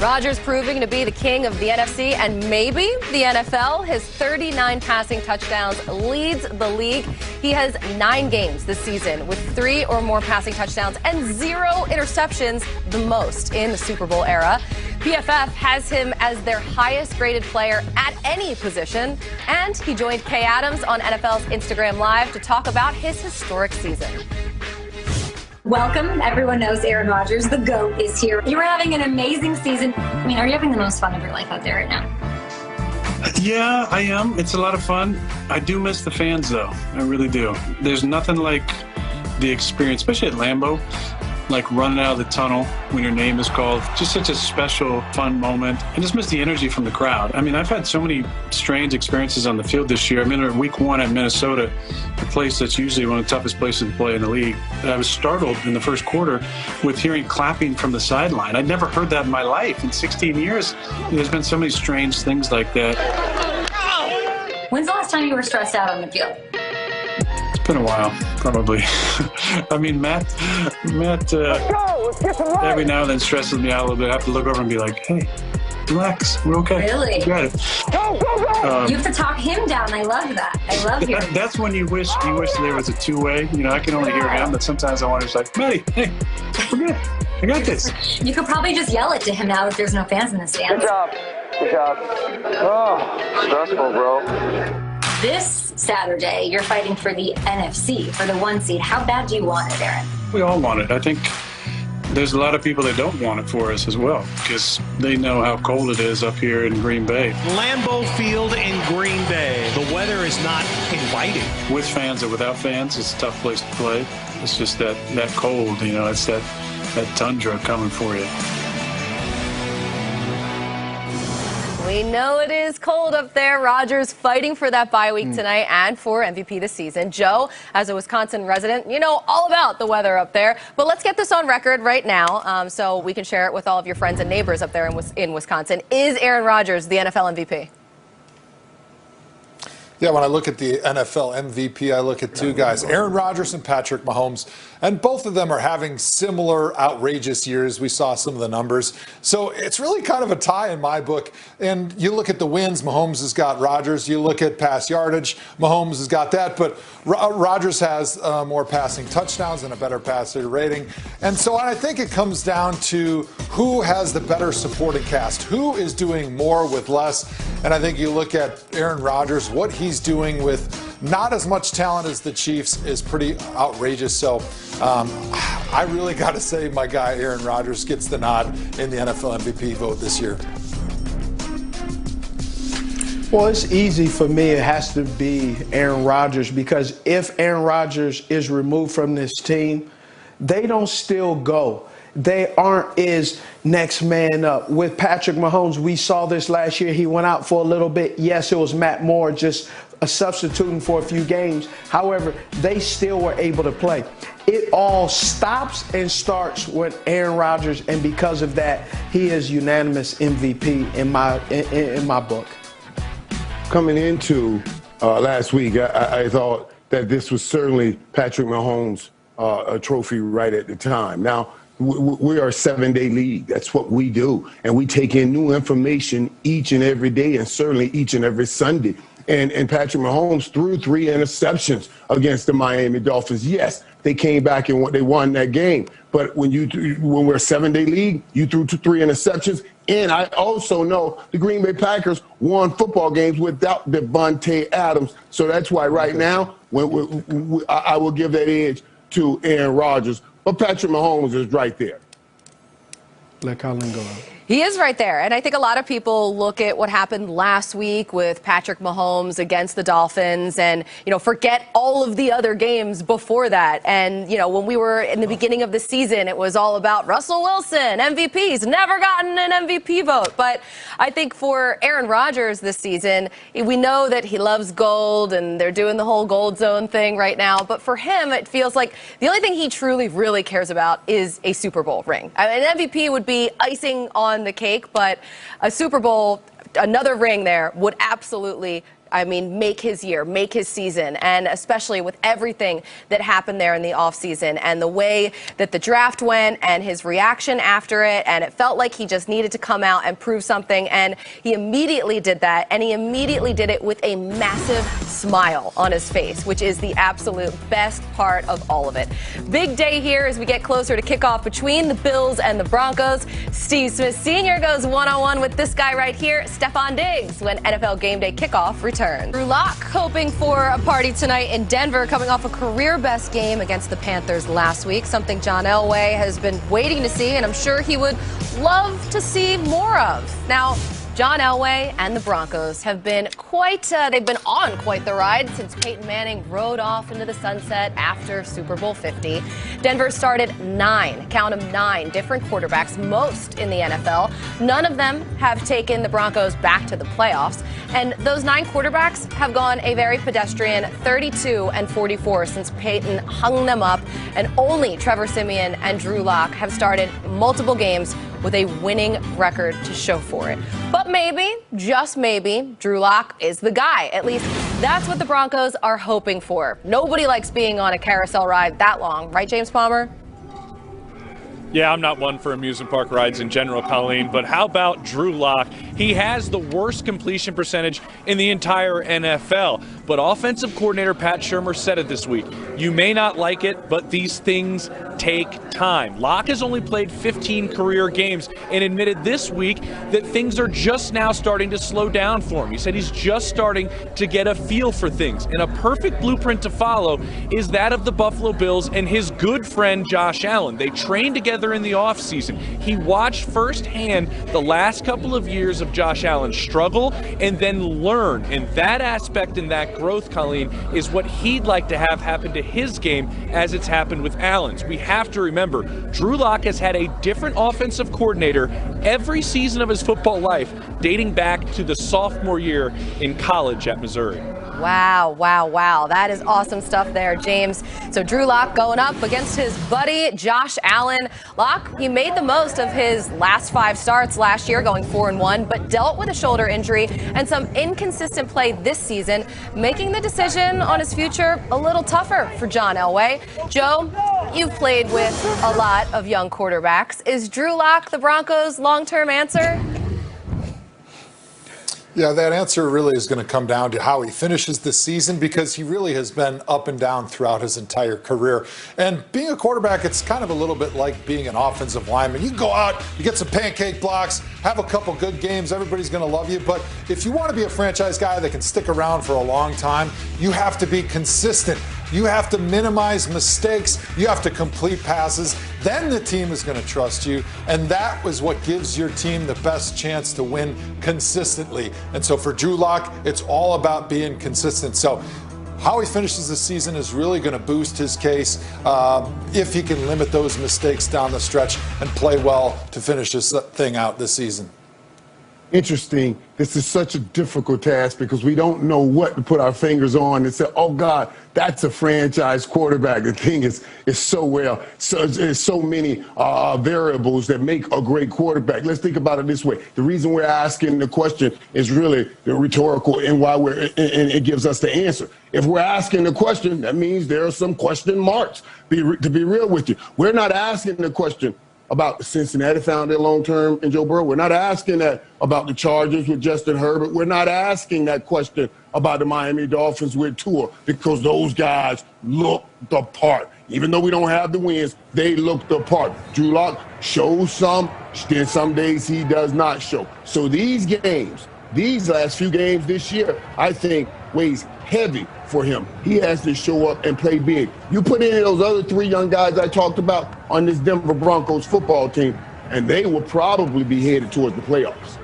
Rodgers proving to be the king of the NFC and maybe the NFL. His 39 passing touchdowns leads the league. He has 9 games this season with 3 or more passing touchdowns and 0 interceptions, the most in the Super Bowl era. PFF has him as their highest graded player at any position. And he joined Kay Adams on NFL's Instagram Live to talk about his historic season. Welcome. Everyone knows Aaron Rodgers, the GOAT, is here. You were having an amazing season. I mean, are you having the most fun of your life out there right now? Yeah, I am. It's a lot of fun. I do miss the fans, though. I really do. There's nothing like the experience, especially at Lambeau, like running out of the tunnel when your name is called. Just such a special, fun moment. I just miss the energy from the crowd. I mean, I've had so many strange experiences on the field this year. I mean, week 1 at Minnesota, a place that's usually one of the toughest places to play in the league. I was startled in the first quarter with hearing clapping from the sideline. I'd never heard that in my life. In 16 years, there's been so many strange things like that. When's the last time you were stressed out on the field? It's been a while, probably. I mean, Matt every now and then stresses me out a little bit. I have to look over and be like, hey, relax, we're okay. Really? You got it. You have to talk him down. I love that. I love hearing that's when you wish there was a two-way. You know, I can only hear him, but sometimes I want to just like, Matty, hey, we're good. I got this. You could probably just yell it to him now if there's no fans in the stands. Good job. Good job. Oh, stressful, bro. This Saturday, you're fighting for the NFC, for the 1 seed. How bad do you want it, Aaron? We all want it. I think there's a lot of people that don't want it for us as well because they know how cold it is up here in Green Bay. Lambeau Field in Green Bay. The weather is not inviting. With fans or without fans, it's a tough place to play. It's just that cold, you know, it's that tundra coming for you. We know it is cold up there. Rodgers fighting for that bye week tonight and for MVP this season. Joe, as a Wisconsin resident, you know all about the weather up there. But let's get this on record right now so we can share it with all of your friends and neighbors up there in Wisconsin. Is Aaron Rodgers the NFL MVP? Yeah, when I look at the NFL MVP, I look at 2 guys, Aaron Rodgers and Patrick Mahomes, and both of them are having similar outrageous years. We saw some of the numbers. So it's really kind of a tie in my book. And you look at the wins, Mahomes has got Rodgers. You look at pass yardage, Mahomes has got that. But Rodgers has more passing touchdowns and a better passer rating. And so I think it comes down to who has the better supporting cast, who is doing more with less. And I think you look at Aaron Rodgers, what he's doing with not as much talent as the Chiefs is pretty outrageous. So I really got to say my guy Aaron Rodgers gets the nod in the NFL MVP vote this year. Well, it's easy for me. It has to be Aaron Rodgers because if Aaron Rodgers is removed from this team, they don't still go. They aren't his next man up. With Patrick Mahomes, we saw this last year. He went out for a little bit. Yes, it was Matt Moore just substituting for a few games. However, they still were able to play. It all stops and starts with Aaron Rodgers, and because of that, he is unanimous MVP in my book. Coming into last week, I thought that this was certainly Patrick Mahomes' a trophy right at the time. Now, we are a 7-day league. That's what we do. And we take in new information each and every day and certainly each and every Sunday. And Patrick Mahomes threw 3 interceptions against the Miami Dolphins. Yes, they came back and they won that game. But when we're a 7-day league, you threw 3 interceptions. And I also know the Green Bay Packers won football games without Devontae Adams. So that's why right now I will give that edge to Aaron Rodgers. But Patrick Mahomes is right there. Let Colin go. He is right there. And I think a lot of people look at what happened last week with Patrick Mahomes against the Dolphins and, forget all of the other games before that. And, when we were in the beginning of the season, it was all about Russell Wilson, MVPs, never gotten an MVP vote. But I think for Aaron Rodgers this season, we know that he loves gold and they're doing the whole gold zone thing right now. But for him, it feels like the only thing he truly, really cares about is a Super Bowl ring. I mean, an MVP would be icing on the cake, but a Super Bowl, another ring there would absolutely I mean, make his year, make his season, and especially with everything that happened there in the offseason and the way that the draft went and his reaction after it, and it felt like he just needed to come out and prove something, and he immediately did that, and he immediately did it with a massive smile on his face, which is the absolute best part of all of it. Big day here as we get closer to kickoff between the Bills and the Broncos. Steve Smith Sr. goes one-on-one with this guy right here, Stephon Diggs, when NFL Game Day kickoff returns. Drew Lock hoping for a party tonight in Denver, coming off a career-best game against the Panthers last week, something John Elway has been waiting to see, and I'm sure he would love to see more of. Now, John Elway and the Broncos have been they've been on quite the ride since Peyton Manning rode off into the sunset after Super Bowl 50. Denver started 9 different quarterbacks, most in the NFL. None of them have taken the Broncos back to the playoffs. And those 9 quarterbacks have gone a very pedestrian 32-44 since Peyton hung them up. And only Trevor Siemian and Drew Lock have started multiple games with a winning record to show for it. But maybe, just maybe, Drew Lock is the guy. At least that's what the Broncos are hoping for. Nobody likes being on a carousel ride that long, right, James Palmer? Yeah, I'm not one for amusement park rides in general, Colleen, but how about Drew Lock? He has the worst completion percentage in the entire NFL. But offensive coordinator Pat Shurmur said it this week. You may not like it, but these things take time. Lock has only played 15 career games and admitted this week that things are just now starting to slow down for him. He said he's just starting to get a feel for things. And a perfect blueprint to follow is that of the Buffalo Bills and his good friend Josh Allen. They trained together in the offseason. He watched firsthand the last couple of years of Josh Allen struggle and then learn. And that aspect and that growth, Colleen, is what he'd like to have happen to his game as it's happened with Allen's. We have to remember, Drew Lock has had a different offensive coordinator every season of his football life, dating back to the sophomore year in college at Missouri. Wow, wow, wow. That is awesome stuff there, James. So Drew Lock going up against his buddy Josh Allen. Lock, he made the most of his last 5 starts last year, going 4-1, but dealt with a shoulder injury and some inconsistent play this season, making the decision on his future a little tougher for John Elway. Joe, you've played with a lot of young quarterbacks. Is Drew Lock the Broncos' long-term answer? Yeah, that answer really is going to come down to how he finishes the season, because he really has been up and down throughout his entire career. And being a quarterback, it's kind of a little bit like being an offensive lineman. You can go out, you get some pancake blocks, have a couple good games, everybody's going to love you. But if you want to be a franchise guy that can stick around for a long time, you have to be consistent. You have to minimize mistakes. You have to complete passes. Then the team is going to trust you. And that was what gives your team the best chance to win consistently. And so for Drew Lock, it's all about being consistent. So how he finishes the season is really going to boost his case if he can limit those mistakes down the stretch and play well to finish this thing out this season. Interesting. This is such a difficult task because we don't know what to put our fingers on and say, oh, God, that's a franchise quarterback. The thing is so there's so many variables that make a great quarterback. Let's think about it this way. The reason we're asking the question is really rhetorical and why and it gives us the answer. If we're asking the question, that means there are some question marks. To be real with you, we're not asking the question about Cincinnati found their long-term in Joe Burrow. We're not asking that about the Chargers with Justin Herbert. We're not asking that question about the Miami Dolphins with Tua, because those guys look the part. Even though we don't have the wins, they look the part. Drew Lock shows some, then some days he does not show. So these games, these last few games this year, I think weighs heavy for him. He has to show up and play big. You put in those other 3 young guys I talked about on this Denver Broncos football team, and they will probably be headed towards the playoffs.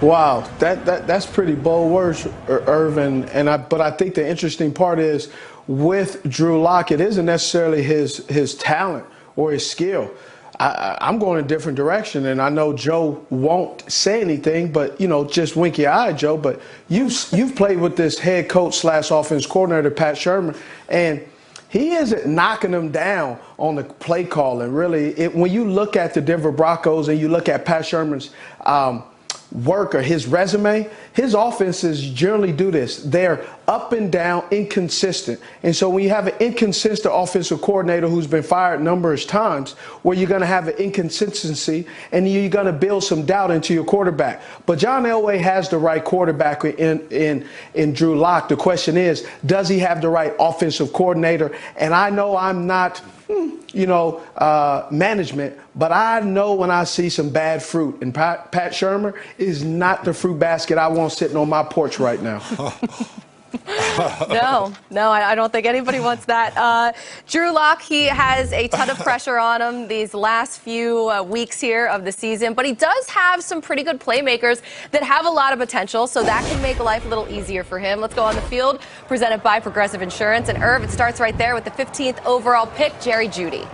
Wow, that's pretty bold words, Irvin. But I think the interesting part is with Drew Lock, it isn't necessarily his talent or his skill. I'm going a different direction, and I know Joe won't say anything, but, you know, just wink your eye, Joe. But you've played with this head coach / offense coordinator, Pat Shurmur, and he isn't knocking them down on the play calling. Really, when you look at the Denver Broncos and you look at Pat Shurmur's work or his resume, his offenses generally do this. They're up and down, inconsistent. And so when you have an inconsistent offensive coordinator who's been fired numerous times, where you're going to have an inconsistency and you're going to build some doubt into your quarterback. But John Elway has the right quarterback in Drew Lock. The question is, does he have the right offensive coordinator? And I know I'm not management, but I know when I see some bad fruit, and Pat Shurmur is not the fruit basket I want sitting on my porch right now. No, I don't think anybody wants that. Drew Lock, he has a ton of pressure on him these last few weeks here of the season, but he does have some pretty good playmakers that have a lot of potential, so that can make life a little easier for him. Let's go on the field, presented by Progressive Insurance. And Irv, it starts right there with the 15th overall pick, Jerry Jeudy.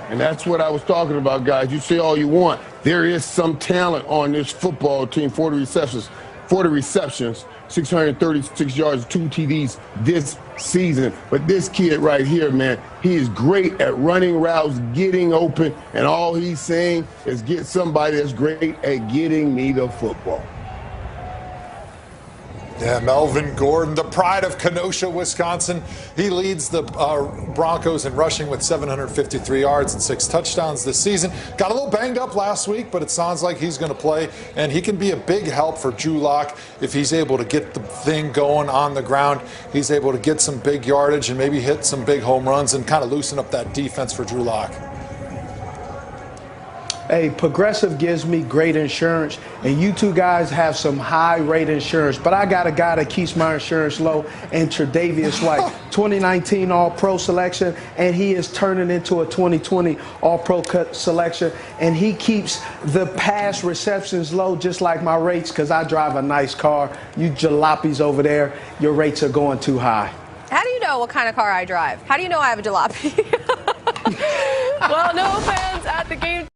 And that's what I was talking about, guys. You say all you want. There is some talent on this football team. 40 receptions, 636 yards, 2 TDs this season. But this kid right here, man, he is great at running routes, getting open, and all he's saying is get somebody that's great at getting me the football. Yeah, Melvin Gordon, the pride of Kenosha, Wisconsin. He leads the Broncos in rushing with 753 yards and 6 touchdowns this season. Got a little banged up last week, but it sounds like he's going to play, and he can be a big help for Drew Lock if he's able to get the thing going on the ground. He's able to get some big yardage and maybe hit some big home runs and kind of loosen up that defense for Drew Lock. Hey, Progressive gives me great insurance, and you two guys have some high-rate insurance, but I got a guy that keeps my insurance low, and Tre'Davious White, 2019 All-Pro selection, and he is turning into a 2020 All-Pro selection, and he keeps the pass receptions low just like my rates because I drive a nice car. You jalopies over there, your rates are going too high. How do you know what kind of car I drive? How do you know I have a jalopy? Well, no fans at the game.